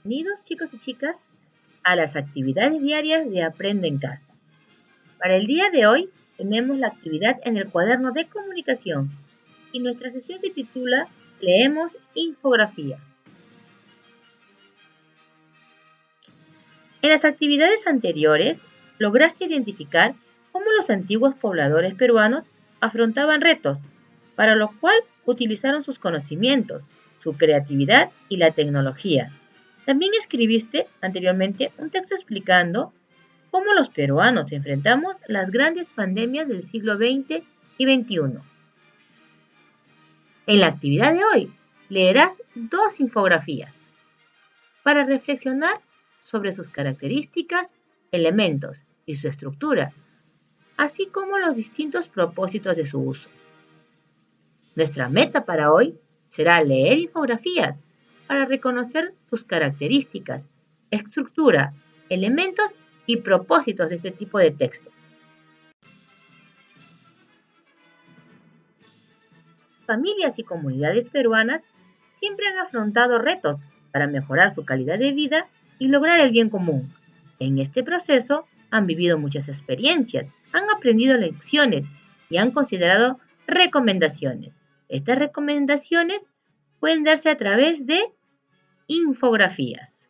Bienvenidos chicos y chicas a las actividades diarias de Aprendo en Casa. Para el día de hoy tenemos la actividad en el cuaderno de comunicación y nuestra sesión se titula Leemos infografías. En las actividades anteriores lograste identificar cómo los antiguos pobladores peruanos afrontaban retos, para lo cual utilizaron sus conocimientos, su creatividad y la tecnología. También escribiste anteriormente un texto explicando cómo los peruanos enfrentamos las grandes pandemias del siglo XX y XXI. En la actividad de hoy leerás 2 infografías para reflexionar sobre sus características, elementos y su estructura, así como los distintos propósitos de su uso. Nuestra meta para hoy será leer infografías para reconocer sus características, estructura, elementos y propósitos de este tipo de texto. Familias y comunidades peruanas siempre han afrontado retos para mejorar su calidad de vida y lograr el bien común. En este proceso han vivido muchas experiencias, han aprendido lecciones y han considerado recomendaciones. Estas recomendaciones pueden darse a través de infografías.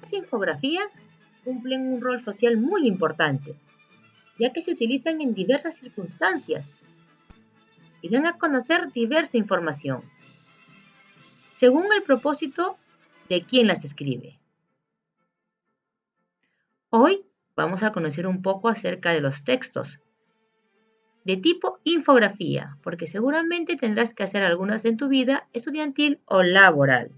Las infografías cumplen un rol social muy importante, ya que se utilizan en diversas circunstancias y dan a conocer diversa información, según el propósito de quien las escribe. Hoy vamos a conocer un poco acerca de los textos de tipo infografía, porque seguramente tendrás que hacer algunas en tu vida estudiantil o laboral.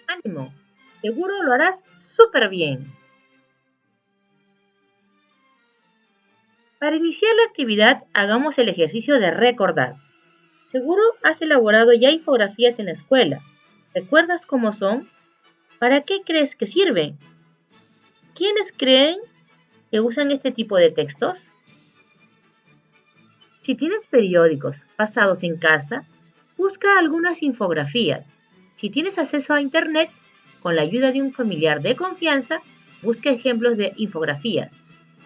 ¡Ánimo! Seguro lo harás súper bien. Para iniciar la actividad, hagamos el ejercicio de recordar. Seguro has elaborado ya infografías en la escuela. ¿Recuerdas cómo son? ¿Para qué crees que sirven? ¿Quiénes creen que usan este tipo de textos? Si tienes periódicos pasados en casa, busca algunas infografías. Si tienes acceso a Internet, con la ayuda de un familiar de confianza, busca ejemplos de infografías.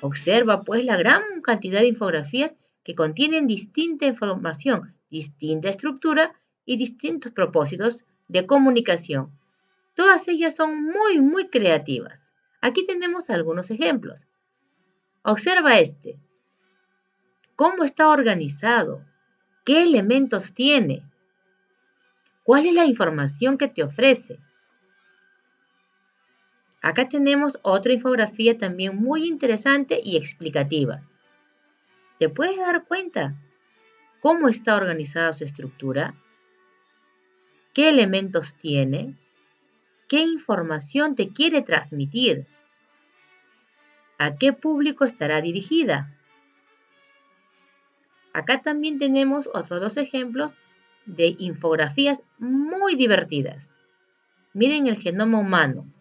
Observa pues la gran cantidad de infografías que contienen distinta información, distinta estructura y distintos propósitos de comunicación. Todas ellas son muy creativas. Aquí tenemos algunos ejemplos. Observa este. ¿Cómo está organizado? ¿Qué elementos tiene? ¿Cuál es la información que te ofrece? Acá tenemos otra infografía también muy interesante y explicativa. ¿Te puedes dar cuenta cómo está organizada su estructura? ¿Qué elementos tiene? ¿Qué información te quiere transmitir? ¿A qué público estará dirigida? Acá también tenemos otros 2 ejemplos de infografías muy divertidas. Miren el genoma humano.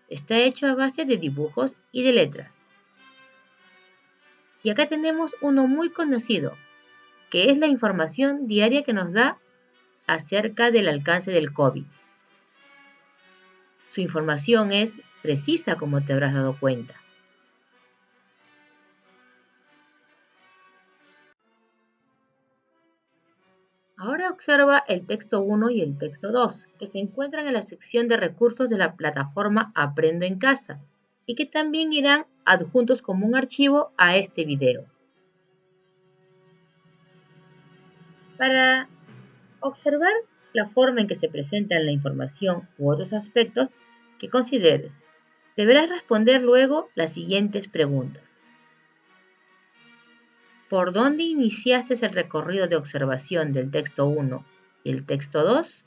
Está hecho a base de dibujos y de letras. Y acá tenemos uno muy conocido, que es la información diaria que nos da acerca del alcance del COVID. Su información es precisa, como te habrás dado cuenta. Ahora observa el texto 1 y el texto 2, que se encuentran en la sección de recursos de la plataforma Aprendo en Casa y que también irán adjuntos como un archivo a este video. Para observar la forma en que se presenta la información u otros aspectos que consideres, deberás responder luego las siguientes preguntas. ¿Por dónde iniciaste el recorrido de observación del texto 1 y el texto 2?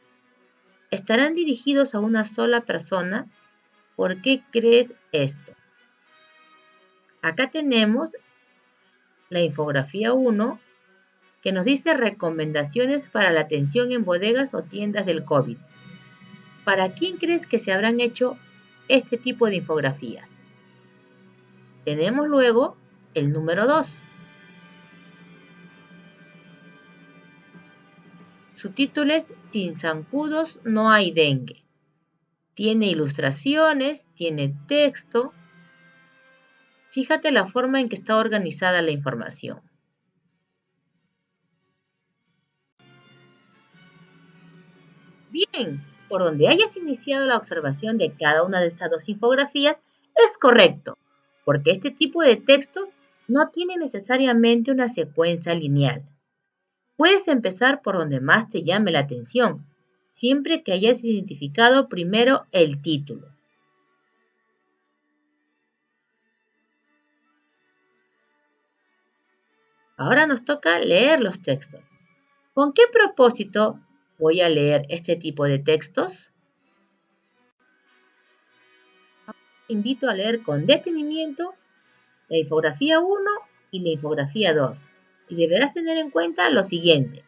¿Estarán dirigidos a una sola persona? ¿Por qué crees esto? Acá tenemos la infografía 1 que nos dice recomendaciones para la atención en bodegas o tiendas del COVID. ¿Para quién crees que se habrán hecho este tipo de infografías? Tenemos luego el número 2. Su título es Sin zancudos no hay dengue. Tiene ilustraciones, tiene texto. Fíjate la forma en que está organizada la información. Bien, por donde hayas iniciado la observación de cada una de estas dos infografías es correcto, porque este tipo de textos no tiene necesariamente una secuencia lineal. Puedes empezar por donde más te llame la atención, siempre que hayas identificado primero el título. Ahora nos toca leer los textos. ¿Con qué propósito voy a leer este tipo de textos? Te invito a leer con detenimiento la infografía 1 y la infografía 2. Y deberás tener en cuenta lo siguiente: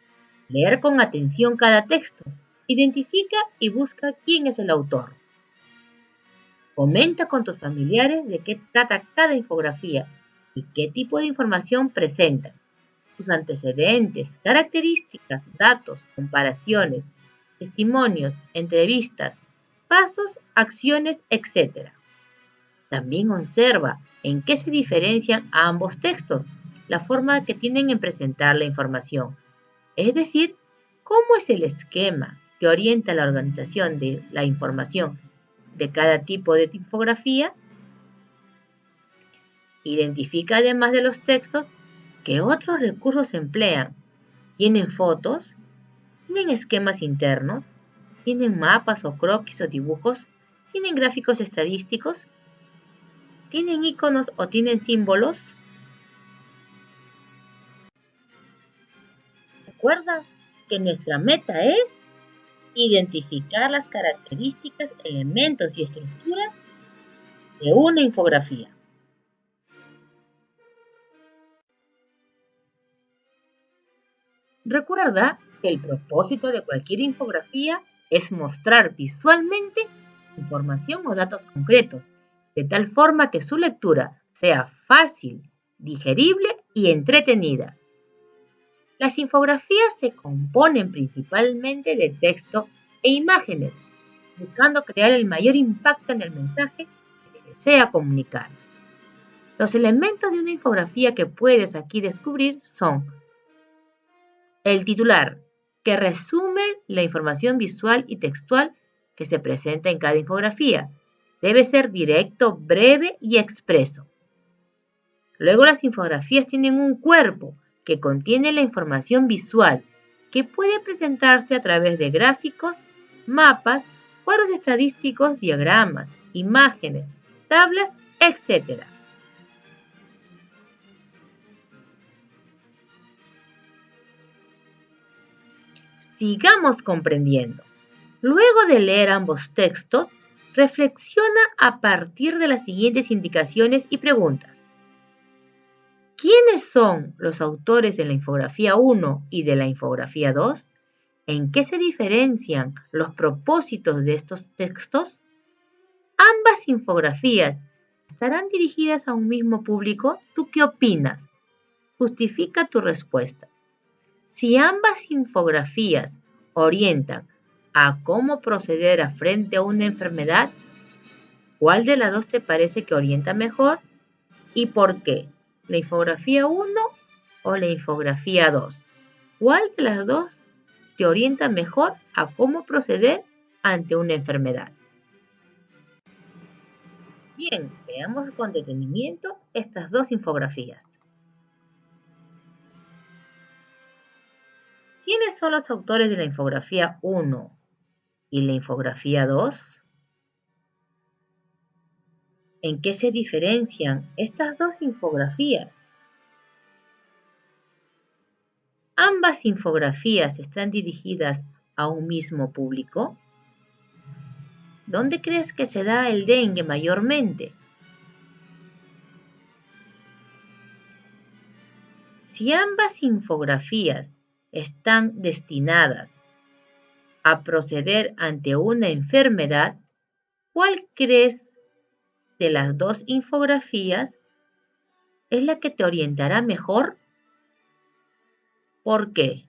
leer con atención cada texto, identifica y busca quién es el autor. Comenta con tus familiares de qué trata cada infografía y qué tipo de información presenta, sus antecedentes, características, datos, comparaciones, testimonios, entrevistas, pasos, acciones, etc. También observa en qué se diferencian ambos textos, la forma que tienen en presentar la información. Es decir, cómo es el esquema que orienta la organización de la información de cada tipo de infografía. Identifica además de los textos qué otros recursos se emplean. ¿Tienen fotos? ¿Tienen esquemas internos? ¿Tienen mapas o croquis o dibujos? ¿Tienen gráficos estadísticos? ¿Tienen iconos o tienen símbolos? Recuerda que nuestra meta es identificar las características, elementos y estructura de una infografía. Recuerda que el propósito de cualquier infografía es mostrar visualmente información o datos concretos, de tal forma que su lectura sea fácil, digerible y entretenida. Las infografías se componen principalmente de texto e imágenes, buscando crear el mayor impacto en el mensaje que se desea comunicar. Los elementos de una infografía que puedes aquí descubrir son el titular, que resume la información visual y textual que se presenta en cada infografía. Debe ser directo, breve y expreso. Luego las infografías tienen un cuerpo que contiene la información visual, que puede presentarse a través de gráficos, mapas, cuadros estadísticos, diagramas, imágenes, tablas, etc. Sigamos comprendiendo. Luego de leer ambos textos, reflexiona a partir de las siguientes indicaciones y preguntas. ¿Quiénes son los autores de la infografía 1 y de la infografía 2? ¿En qué se diferencian los propósitos de estos textos? ¿Ambas infografías estarán dirigidas a un mismo público? ¿Tú qué opinas? Justifica tu respuesta. Si ambas infografías orientan a cómo proceder frente a una enfermedad, ¿cuál de las dos te parece que orienta mejor y por qué? ¿La infografía 1 o la infografía 2? ¿Cuál de las dos te orienta mejor a cómo proceder ante una enfermedad? Bien, veamos con detenimiento estas dos infografías. ¿Quiénes son los autores de la infografía 1 y la infografía 2? ¿En qué se diferencian estas dos infografías? ¿Ambas infografías están dirigidas a un mismo público? ¿Dónde crees que se da el dengue mayormente? Si ambas infografías están destinadas a proceder ante una enfermedad, ¿cuál crees de las dos infografías es la que te orientará mejor? ¿Por qué?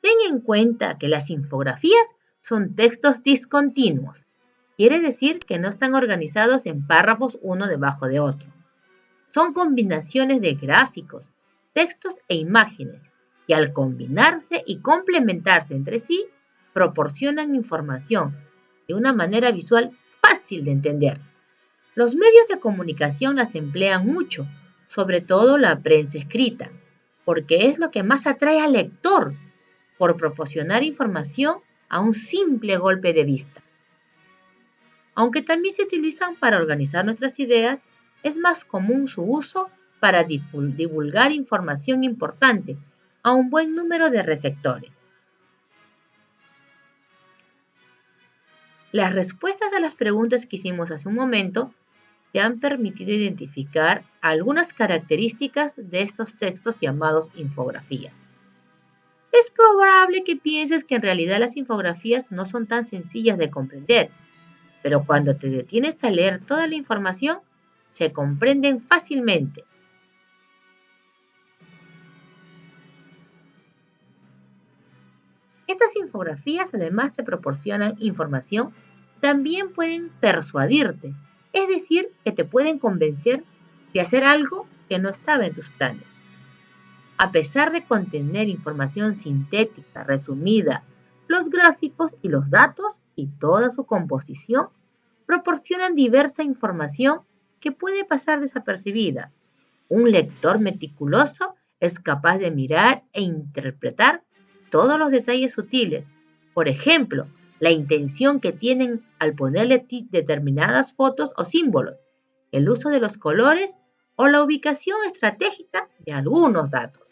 Ten en cuenta que las infografías son textos discontinuos. Quiere decir que no están organizados en párrafos uno debajo de otro. Son combinaciones de gráficos, textos e imágenes que al combinarse y complementarse entre sí proporcionan información de una manera visual fácil de entender. Los medios de comunicación las emplean mucho, sobre todo la prensa escrita, porque es lo que más atrae al lector por proporcionar información a un simple golpe de vista. Aunque también se utilizan para organizar nuestras ideas, es más común su uso para divulgar información importante a un buen número de receptores. Las respuestas a las preguntas que hicimos hace un momento te han permitido identificar algunas características de estos textos llamados infografías. Es probable que pienses que en realidad las infografías no son tan sencillas de comprender, pero cuando te detienes a leer toda la información, se comprenden fácilmente. Estas infografías además te proporcionan información, también pueden persuadirte, es decir, que te pueden convencer de hacer algo que no estaba en tus planes. A pesar de contener información sintética, resumida, los gráficos y los datos y toda su composición proporcionan diversa información que puede pasar desapercibida. Un lector meticuloso es capaz de mirar e interpretar todos los detalles sutiles. Por ejemplo, la intención que tienen al ponerle determinadas fotos o símbolos, el uso de los colores o la ubicación estratégica de algunos datos.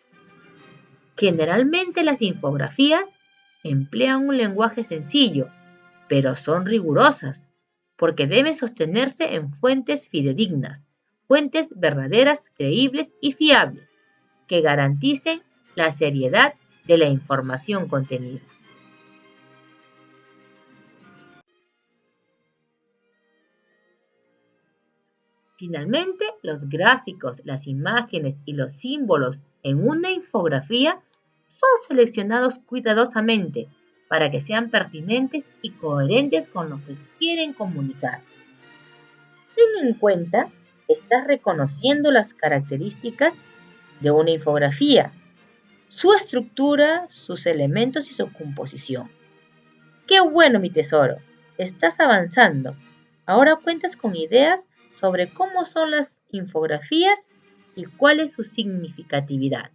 Generalmente las infografías emplean un lenguaje sencillo, pero son rigurosas, porque deben sostenerse en fuentes fidedignas, fuentes verdaderas, creíbles y fiables, que garanticen la seriedad de la información contenida. Finalmente, los gráficos, las imágenes y los símbolos en una infografía son seleccionados cuidadosamente para que sean pertinentes y coherentes con lo que quieren comunicar. Ten en cuenta que estás reconociendo las características de una infografía, su estructura, sus elementos y su composición. ¡Qué bueno, mi tesoro! Estás avanzando. Ahora cuentas con ideas sobre cómo son las infografías y cuál es su significatividad.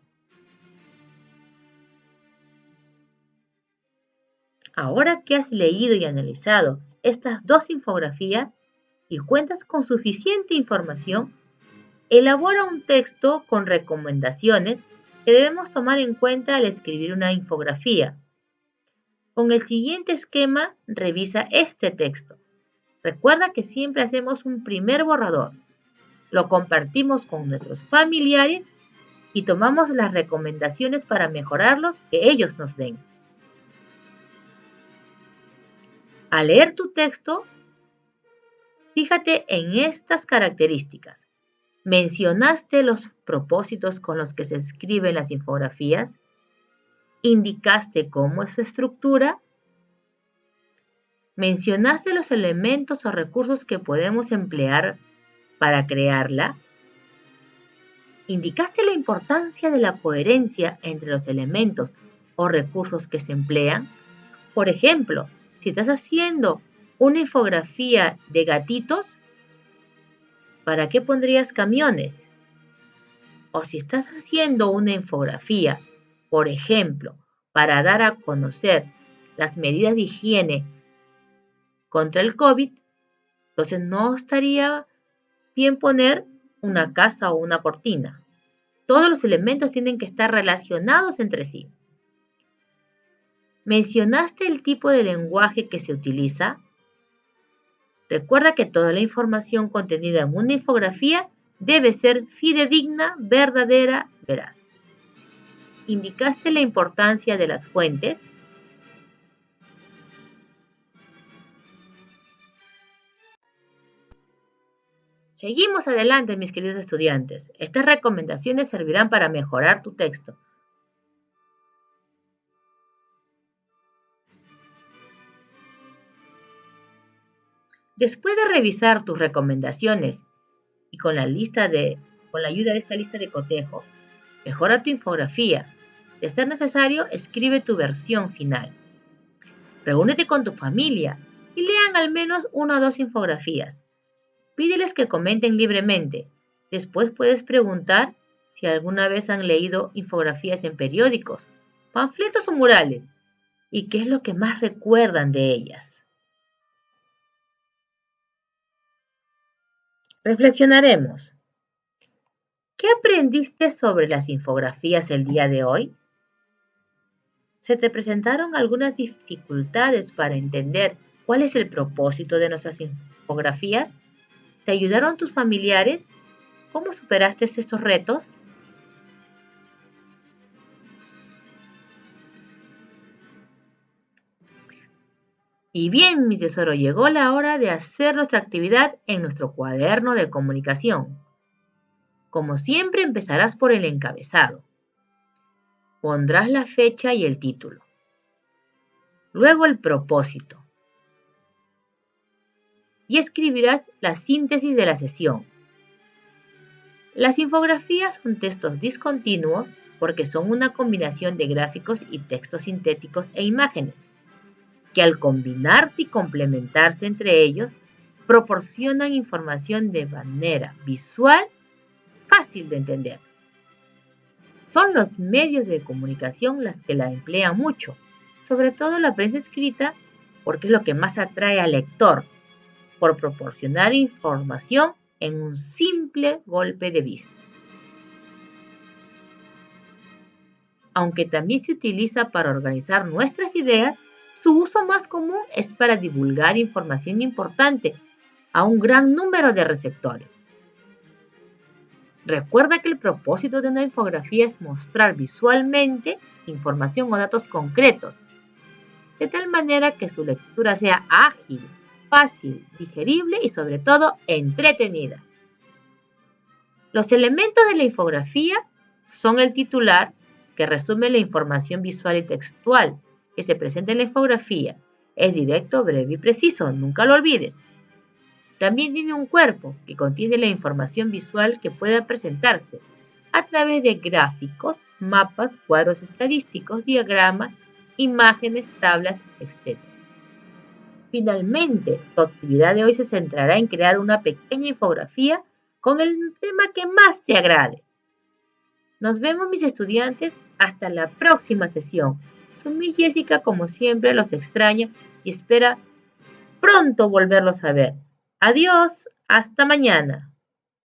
Ahora que has leído y analizado estas dos infografías y cuentas con suficiente información, elabora un texto con recomendaciones que debemos tomar en cuenta al escribir una infografía. Con el siguiente esquema, revisa este texto. Recuerda que siempre hacemos un primer borrador, lo compartimos con nuestros familiares y tomamos las recomendaciones para mejorarlos que ellos nos den. Al leer tu texto, fíjate en estas características. ¿Mencionaste los propósitos con los que se escriben las infografías? ¿Indicaste cómo es su estructura? ¿Mencionaste los elementos o recursos que podemos emplear para crearla? ¿Indicaste la importancia de la coherencia entre los elementos o recursos que se emplean? Por ejemplo, si estás haciendo una infografía de gatitos, ¿para qué pondrías camiones? O si estás haciendo una infografía, por ejemplo, para dar a conocer las medidas de higiene contra el COVID, entonces no estaría bien poner una casa o una cortina. Todos los elementos tienen que estar relacionados entre sí. ¿Mencionaste el tipo de lenguaje que se utiliza? Recuerda que toda la información contenida en una infografía debe ser fidedigna, verdadera, veraz. ¿Indicaste la importancia de las fuentes? Seguimos adelante, mis queridos estudiantes. Estas recomendaciones servirán para mejorar tu texto. Después de revisar tus recomendaciones y con la ayuda de esta lista de cotejo, mejora tu infografía. De ser necesario, escribe tu versión final. Reúnete con tu familia y lean al menos 1 o 2 infografías. Pídeles que comenten libremente. Después puedes preguntar si alguna vez han leído infografías en periódicos, panfletos o murales y qué es lo que más recuerdan de ellas. Reflexionaremos. ¿Qué aprendiste sobre las infografías el día de hoy? ¿Se te presentaron algunas dificultades para entender cuál es el propósito de nuestras infografías? ¿Te ayudaron tus familiares? ¿Cómo superaste estos retos? Y bien, mi tesoro, llegó la hora de hacer nuestra actividad en nuestro cuaderno de comunicación. Como siempre, empezarás por el encabezado. Pondrás la fecha y el título. Luego el propósito. Y escribirás la síntesis de la sesión. Las infografías son textos discontinuos porque son una combinación de gráficos y textos sintéticos e imágenes, que al combinarse y complementarse entre ellos, proporcionan información de manera visual fácil de entender. Son los medios de comunicación las que la emplean mucho, sobre todo la prensa escrita, porque es lo que más atrae al lector, por proporcionar información en un simple golpe de vista. Aunque también se utiliza para organizar nuestras ideas, su uso más común es para divulgar información importante a un gran número de receptores. Recuerda que el propósito de una infografía es mostrar visualmente información o datos concretos, de tal manera que su lectura sea ágil, fácil, digerible y sobre todo entretenida. Los elementos de la infografía son el titular, que resume la información visual y textual que se presenta en la infografía. Es directo, breve y preciso, nunca lo olvides. También tiene un cuerpo que contiene la información visual que pueda presentarse a través de gráficos, mapas, cuadros estadísticos, diagramas, imágenes, tablas, etc. Finalmente, tu actividad de hoy se centrará en crear una pequeña infografía con el tema que más te agrade. Nos vemos, mis estudiantes, hasta la próxima sesión. Su Miss Jessica, como siempre, los extraña y espera pronto volverlos a ver. Adiós, hasta mañana.